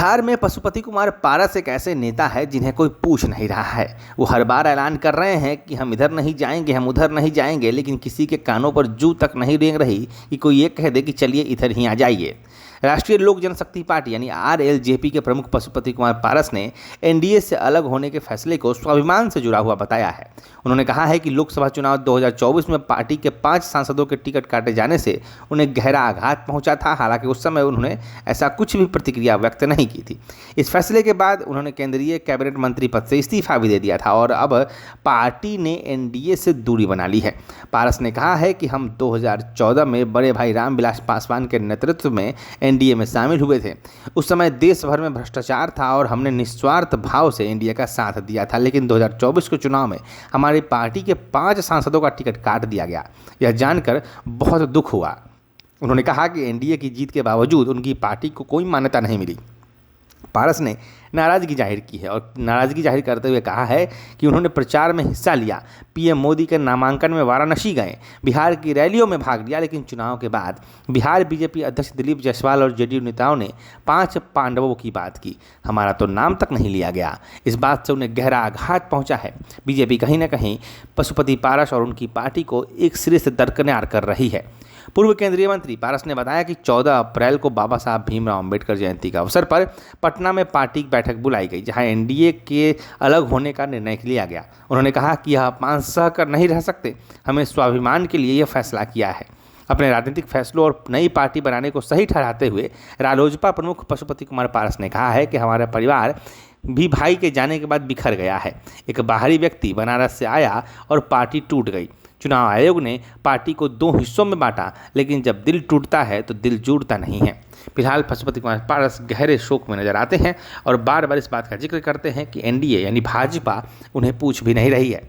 बिहार में पशुपति कुमार पारस एक ऐसे नेता है जिन्हें कोई पूछ नहीं रहा है। वो हर बार ऐलान कर रहे हैं कि हम इधर नहीं जाएंगे, हम उधर नहीं जाएंगे, लेकिन किसी के कानों पर जू तक नहीं रेंग रही कि कोई ये कह दे कि चलिए इधर ही आ जाइए। राष्ट्रीय लोक जनशक्ति पार्टी यानी आरएलजेपी के प्रमुख पशुपति कुमार पारस ने एनडीए से अलग होने के फैसले को स्वाभिमान से जुड़ा हुआ बताया है। उन्होंने कहा है कि लोकसभा चुनाव 2024 में पार्टी के 5 सांसदों के टिकट काटे जाने से उन्हें गहरा आघात पहुंचा था। हालांकि उस समय उन्होंने ऐसा कुछ भी प्रतिक्रिया व्यक्त नहीं की थी। इस फैसले के बाद उन्होंने केंद्रीय कैबिनेट मंत्री पद से इस्तीफा भी दे दिया था और अब पार्टी ने एनडीए से दूरी बना ली है। पारस ने कहा है कि हम 2014 में बड़े भाई रामविलास पासवान के नेतृत्व में एनडीए में शामिल हुए थे। उस समय देश भर में भ्रष्टाचार था और हमने निस्वार्थ भाव से एनडीए का साथ दिया था, लेकिन 2024 के चुनाव में हमारी पार्टी के 5 सांसदों का टिकट काट दिया गया। यह जानकर बहुत दुख हुआ। उन्होंने कहा कि एनडीए की जीत के बावजूद उनकी पार्टी को कोई मान्यता नहीं मिली। पारस ने नाराज़गी जाहिर की है और नाराज़गी जाहिर करते हुए कहा है कि उन्होंने प्रचार में हिस्सा लिया, पीएम मोदी के नामांकन में वाराणसी गए, बिहार की रैलियों में भाग लिया, लेकिन चुनाव के बाद बिहार बीजेपी अध्यक्ष दिलीप जायसवाल और जेडीयू नेताओं ने 5 पांडवों की बात की, हमारा तो नाम तक नहीं लिया गया। इस बात से उन्हें गहरा आघात पहुंचा है। बीजेपी कहीं ना कहीं पशुपति पारस और उनकी पार्टी को एक सिरे से दरकिनार कर रही है। पूर्व केंद्रीय मंत्री पारस ने बताया कि 14 अप्रैल को बाबा साहब भीमराव अंबेडकर जयंती का अवसर पर पटना में पार्टी की बैठक बुलाई गई, जहां एनडीए के अलग होने का निर्णय लिया गया। उन्होंने कहा कि यह अपमान सह कर नहीं रह सकते, हमें स्वाभिमान के लिए यह फैसला किया है। अपने राजनीतिक फैसलों और नई पार्टी बनाने को सही ठहराते हुए रालोजपा प्रमुख पशुपति कुमार पारस ने कहा है कि हमारा परिवार भी भाई के जाने के बाद बिखर गया है। एक बाहरी व्यक्ति बनारस से आया और पार्टी टूट गई। चुनाव आयोग ने पार्टी को 2 हिस्सों में बांटा, लेकिन जब दिल टूटता है तो दिल जुड़ता नहीं है। फिलहाल पशुपति कुमार पारस गहरे शोक में नजर आते हैं और बार बार इस बात का जिक्र करते हैं कि एनडीए यानी भाजपा उन्हें पूछ भी नहीं रही है।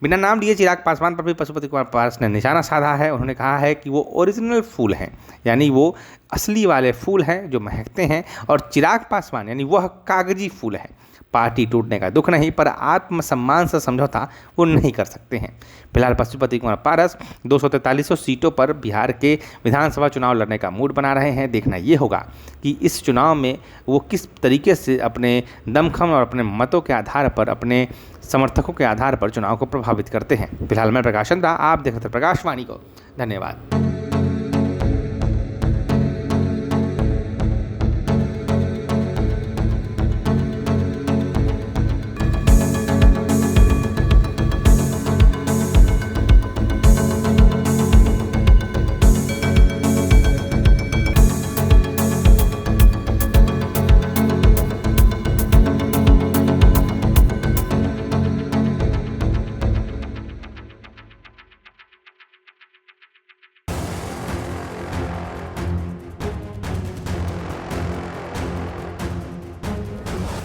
बिना नाम लिए चिराग पासवान पर भी पशुपति कुमार पारस ने निशाना साधा है। उन्होंने कहा है कि वो ओरिजिनल फूल हैं, यानी वो असली वाले फूल हैं जो महकते हैं, और चिराग पासवान यानी वह कागजी फूल हैं। पार्टी टूटने का दुख नहीं, पर आत्मसम्मान से समझौता वो नहीं कर सकते हैं। फिलहाल पशुपति कुमार पारस 243 सीटों पर बिहार के विधानसभा चुनाव लड़ने का मूड बना रहे हैं। देखना ये होगा कि इस चुनाव में वो किस तरीके से अपने दमखम और अपने मतों के आधार पर, अपने समर्थकों के आधार पर चुनाव को प्रभावित करते हैं। फिलहाल मैं प्रकाश चंद्रा, आप देख रहे थे प्रकाशवाणी को। धन्यवाद।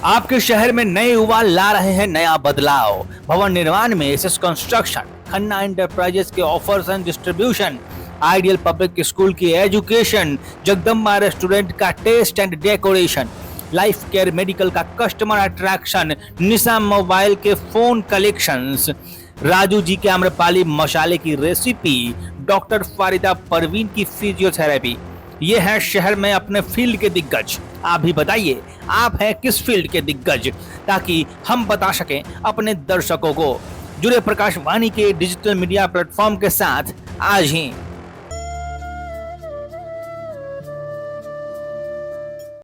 आपके शहर में नए युवा ला रहे हैं नया बदलाव। भवन निर्माण में एसएस कंस्ट्रक्शन, खन्ना एंटरप्राइजेस के offers and distribution, ideal public school की एजुकेशन, जगदम्बा रेस्टोरेंट का taste and decoration, life care medical का कस्टमर अट्रैक्शन, निशा मोबाइल के फोन कलेक्शंस, राजू जी के आम्रपाली मसाले की रेसिपी, डॉक्टर फारिदा परवीन की फिजियोथेरेपी। ये है शहर में अपने फील्ड के दिग्गज। आप भी बताइए, आप हैं किस फील्ड के दिग्गज, ताकि हम बता सकें अपने दर्शकों को। जुड़े प्रकाशवाणी के डिजिटल मीडिया प्लेटफॉर्म के साथ आज ही।